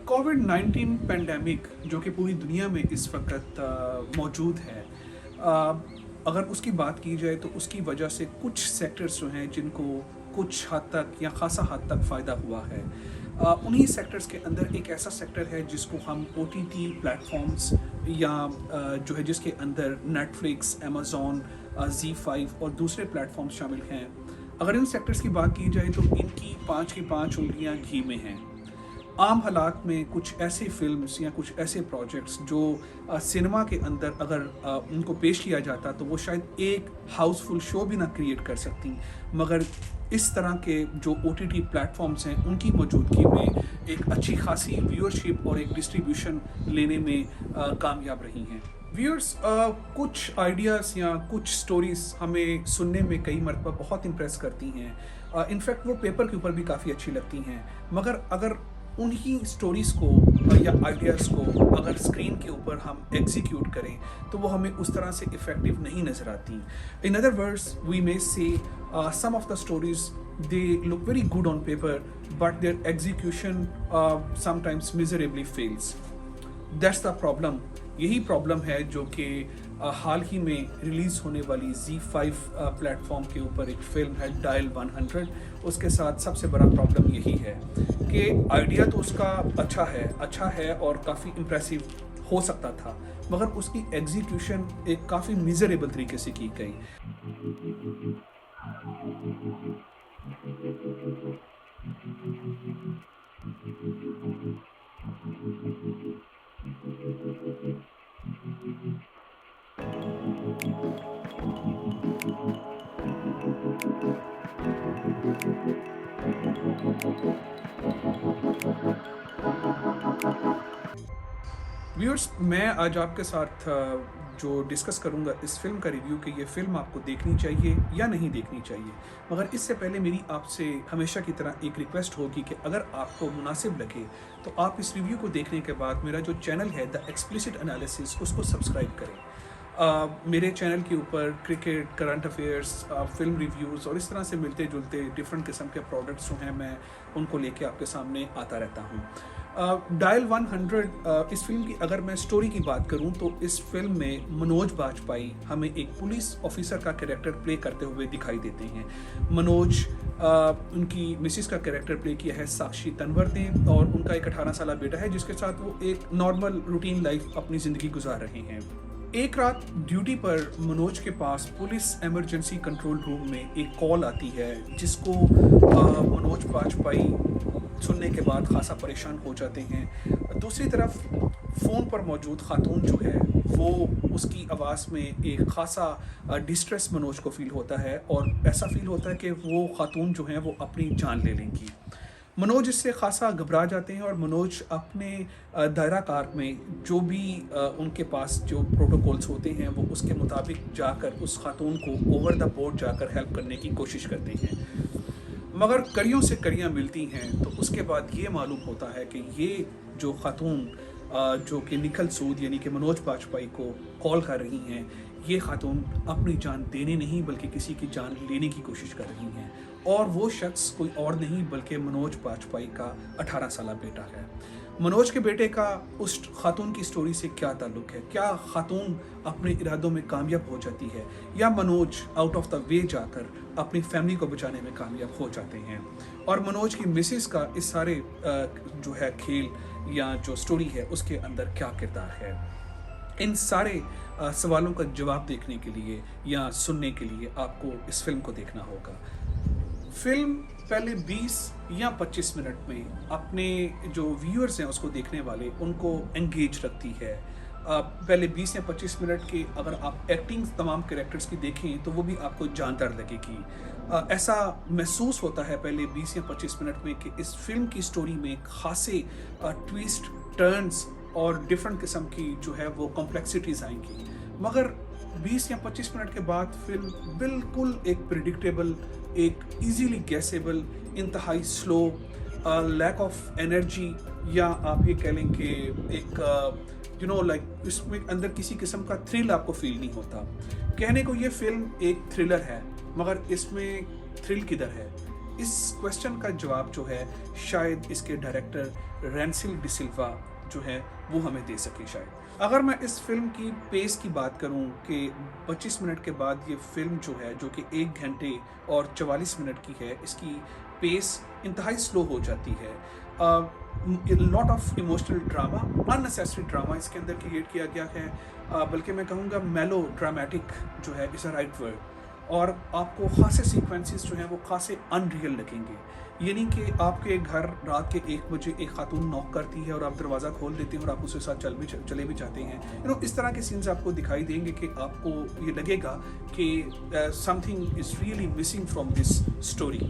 कोविड-19 pandemic जो कि पूरी दुनिया में इस वक़्त मौजूद है। अगर उसकी बात की जाए तो उसकी वजह से कुछ सेक्टर्स जो हैं जिनको कुछ हद तक या ख़ासा हद तक फ़ायदा हुआ है। उन्हीं सेक्टर्स के अंदर एक ऐसा सेक्टर है जिसको हम ओटीटी प्लेटफ़ॉर्म्स या जो है जिसके अंदर नेटफ्लिक्स, अमेज़न, ज़ी5 और दूसरे प्लेटफ़ॉर्म्स शामिल हैं। अगर इन सेक्टर्स की बात की जाए तो इनकी 5 की 5 उँगलियाँ घी में हैं। आम हालात में कुछ ऐसी फ़िल्म्स या कुछ ऐसे प्रोजेक्ट्स जो सिनेमा के अंदर अगर उनको पेश किया जाता तो वो शायद एक हाउसफुल शो भी ना क्रिएट कर सकती, मगर इस तरह के जो ओटीटी प्लेटफॉर्म्स हैं उनकी मौजूदगी में एक अच्छी खासी व्यूअरशिप और एक डिस्ट्रीब्यूशन लेने में कामयाब रही हैं। व्यूअर्स, कुछ आइडियाज़ या कुछ स्टोरीज़ हमें सुनने में कई मरतबा बहुत इम्प्रेस करती हैं। इनफैक्ट वो पेपर के ऊपर भी काफ़ी अच्छी लगती हैं, मगर अगर उन्हीं स्टोरीज़ को या आइडियाज़ को अगर स्क्रीन के ऊपर हम एग्जीक्यूट करें तो वो हमें उस तरह से इफ़ेक्टिव नहीं नज़र आती। In other words we may say some of the stories they look very good on paper but their execution sometimes miserably fails. That's the problem. यही प्रॉब्लम है जो कि हाल ही में रिलीज़ होने वाली ज़ी5 प्लेटफॉर्म के ऊपर एक फ़िल्म है डायल 100। उसके साथ सबसे बड़ा प्रॉब्लम यही है कि आइडिया तो उसका अच्छा है और काफ़ी इम्प्रेसिव हो सकता था, मगर उसकी एग्जीक्यूशन एक काफ़ी मिजरेबल तरीके से की गई। व्यूअर्स, मैं आज आपके साथ जो डिस्कस करूंगा इस फिल्म का रिव्यू कि ये फ़िल्म आपको देखनी चाहिए या नहीं देखनी चाहिए। मगर इससे पहले मेरी आपसे हमेशा की तरह एक रिक्वेस्ट होगी कि अगर आपको मुनासिब लगे तो आप इस रिव्यू को देखने के बाद मेरा जो चैनल है द एक्सप्लिसिट एनालिसिस उसको सब्सक्राइब करें। मेरे चैनल के ऊपर cricket, current affairs, film reviews और इस तरह से मिलते जुलते डिफरेंट किस्म के प्रोडक्ट्स जो हैं मैं उनको लेके आपके सामने आता रहता हूँ। डायल 100 इस फिल्म की अगर मैं स्टोरी की बात करूं तो इस फिल्म में मनोज बाजपेयी हमें एक पुलिस ऑफिसर का कैरेक्टर प्ले करते हुए दिखाई देते हैं। मनोज उनकी मिसिस का कैरेक्टर प्ले किया है साक्षी तनवर ने और उनका एक 18 साल बेटा है जिसके साथ वो एक नॉर्मल रूटीन लाइफ अपनी ज़िंदगी गुजार रहे हैं। एक रात ड्यूटी पर मनोज के पास पुलिस इमरजेंसी कंट्रोल रूम में एक कॉल आती है जिसको मनोज बाजपेयी सुनने के बाद खासा परेशान हो जाते हैं। दूसरी तरफ फ़ोन पर मौजूद खातून जो है वो उसकी आवाज़ में एक खासा डिस्ट्रेस मनोज को फ़ील होता है और ऐसा फ़ील होता है कि वो खातून जो हैं वो अपनी जान ले लेंगी। मनोज इससे खासा घबरा जाते हैं और मनोज अपने दायरा कार में जो भी उनके पास जो प्रोटोकॉल्स होते हैं वो उसके मुताबिक जाकर उस खातून को ओवर द बोर्ड जाकर हेल्प करने की कोशिश करते हैं। मगर कड़ियों से कड़ियाँ मिलती हैं तो उसके बाद ये मालूम होता है कि ये जो खातून जो कि निखिल सूद यानी कि मनोज बाजपेयी को कॉल कर रही हैं, ये खातून अपनी जान देने नहीं बल्कि किसी की जान लेने की कोशिश कर रही हैं और वो शख्स कोई और नहीं बल्कि मनोज बाजपेयी का 18 साल बेटा है। मनोज के बेटे का उस खातून की स्टोरी से क्या ताल्लुक है? क्या खातून अपने इरादों में कामयाब हो जाती है या Manoj out of the way जाकर अपनी फैमिली को बचाने में कामयाब हो जाते हैं? और मनोज की मिसेस का इस सारे जो है खेल या जो स्टोरी है उसके अंदर क्या किरदार है? इन सारे सवालों का जवाब देखने के लिए या सुनने के लिए आपको इस फिल्म को देखना होगा। फिल्म पहले 20 या 25 मिनट में अपने जो व्यूअर्स हैं उसको देखने वाले उनको एंगेज रखती है। पहले 20 या 25 मिनट के अगर आप एक्टिंग तमाम कैरेक्टर्स की देखें तो वो भी आपको जानदार लगेगी। ऐसा महसूस होता है पहले 20 या 25 मिनट में कि इस फिल्म की स्टोरी में खासे ट्विस्ट, टर्न्स और डिफरेंट किस्म की जो है वो कॉम्प्लेक्सिटीज़ आएंगी। मगर 20 या 25 मिनट के बाद फिल्म बिल्कुल एक प्रिडिक्टेबल, एक इजीली गैसेबल, इंतहाई स्लो, लैक ऑफ एनर्जी या आप ये कह लें कि एक इसमें अंदर किसी किस्म का थ्रिल आपको फील नहीं होता। कहने को ये फिल्म एक थ्रिलर है मगर इसमें थ्रिल किधर है? इस क्वेश्चन का जवाब जो है शायद इसके डायरेक्टर रेंसिल डिसिल्वा जो है वो हमें दे सके शायद। अगर मैं इस फिल्म की पेस की बात करूं कि 25 मिनट के बाद ये फिल्म जो है, जो कि 1 घंटे और 44 मिनट की है, इसकी पेस इंतहाई स्लो हो जाती है। Lot of emotional drama, unnecessary drama इसके अंदर क्रिएट किया गया है, बल्कि मैं कहूँगा मेलो ड्रामेटिक जो है इज़ अ राइट वर्ड। और आपको खासे सीक्वेंसेस जो हैं वो खासे अनरियल लगेंगे। ये नहीं कि आपके घर रात के 1 बजे एक खातून नॉक करती है और आप दरवाज़ा खोल देते हैं और आप उसके साथ चले भी जाते हैं। इस तरह के सीन्स आपको दिखाई देंगे कि आपको ये लगेगा कि something is really missing from this story.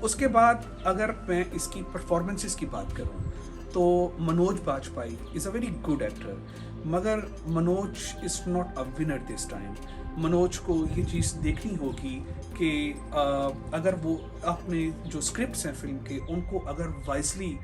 उसके बाद अगर मैं इसकी परफॉर्मेंसेस की बात करूं तो Manoj Bajpayee is a very good actor, मगर Manoj is not a winner this time. Manoj को ये चीज़ देखनी होगी कि अगर वो अपने जो स्क्रिप्ट्स हैं फिल्म के, उनको अगर वाइजली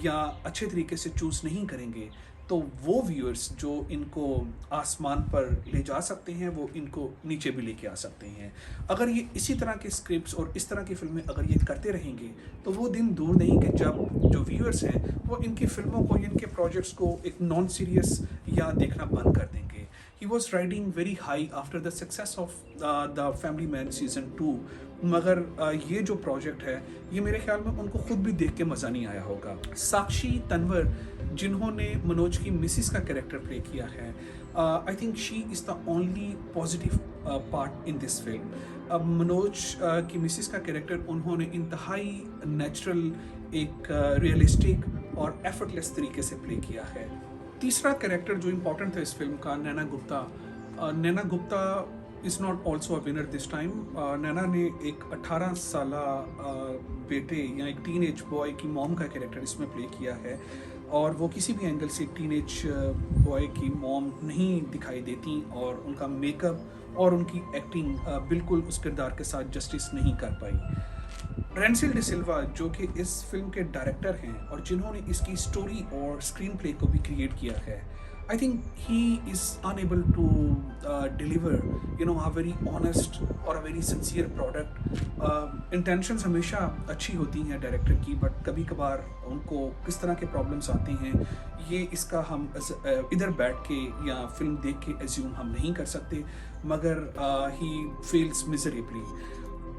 या अच्छे तरीके से चूज़ नहीं करेंगे तो वो व्यूअर्स जो इनको आसमान पर ले जा सकते हैं वो इनको नीचे भी लेके आ सकते हैं। अगर ये इसी तरह के स्क्रिप्ट्स और इस तरह की फिल्में अगर ये करते रहेंगे तो वो दिन दूर नहीं कि जब जो व्यूअर्स हैं वो इनकी फिल्मों को, इनके प्रोजेक्ट्स को एक नॉन सीरियस या देखना बंद कर देंगे। He was riding very high after the success of the family man season 2, मगर ये जो प्रोजेक्ट है ये मेरे ख्याल में उनको खुद भी देख के मज़ा नहीं आया होगा। साक्षी तन्वर जिन्होंने मनोज की मिसिस का कैरेक्टर प्ले किया है, I think she is the only positive part in this film. अब मनोज की मिसिस का कैरेक्टर उन्होंने इंतहाई नेचुरल, एक रियलिस्टिक और एफर्टलेस तरीके से प्ले किया है। तीसरा कैरेक्टर जो इम्पोर्टेंट था इस फिल्म का, Naina Gupta. Naina Gupta is not also a winner this time. Naina ने एक 18 साला बेटे या एक टीनेज बॉय की मॉम का कैरेक्टर इसमें प्ले किया है, और वो किसी भी एंगल से टीनेज बॉय की मॉम नहीं दिखाई देती, और उनका मेकअप और उनकी एक्टिंग बिल्कुल उस किरदार के साथ जस्टिस नहीं कर पाई। रेंसिल डिसिल्वा जो कि इस फिल्म के डायरेक्टर हैं और जिन्होंने इसकी स्टोरी और स्क्रीन प्ले को भी क्रिएट किया है, I think he is unable to deliver a very honest और a very sincere product. Intentions हमेशा अच्छी होती हैं डायरेक्टर की, बट कभी कभार उनको किस तरह के प्रॉब्लम्स आते हैं ये इसका हम इधर बैठ के या फिल्म देख के एज्यूम हम नहीं कर सकते, मगर ही फेल्स मिजरेबली।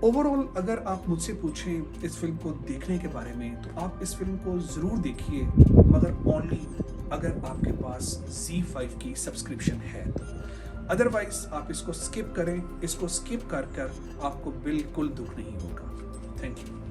ओवरऑल अगर आप मुझसे पूछें इस फिल्म को देखने के बारे में तो आप इस फिल्म को ज़रूर देखिए, मगर ओनली अगर आपके पास Z5 की सब्सक्रिप्शन है तो। अदरवाइज आप इसको स्किप करें। इसको स्किप कर आपको बिल्कुल दुख नहीं होगा। Thank you.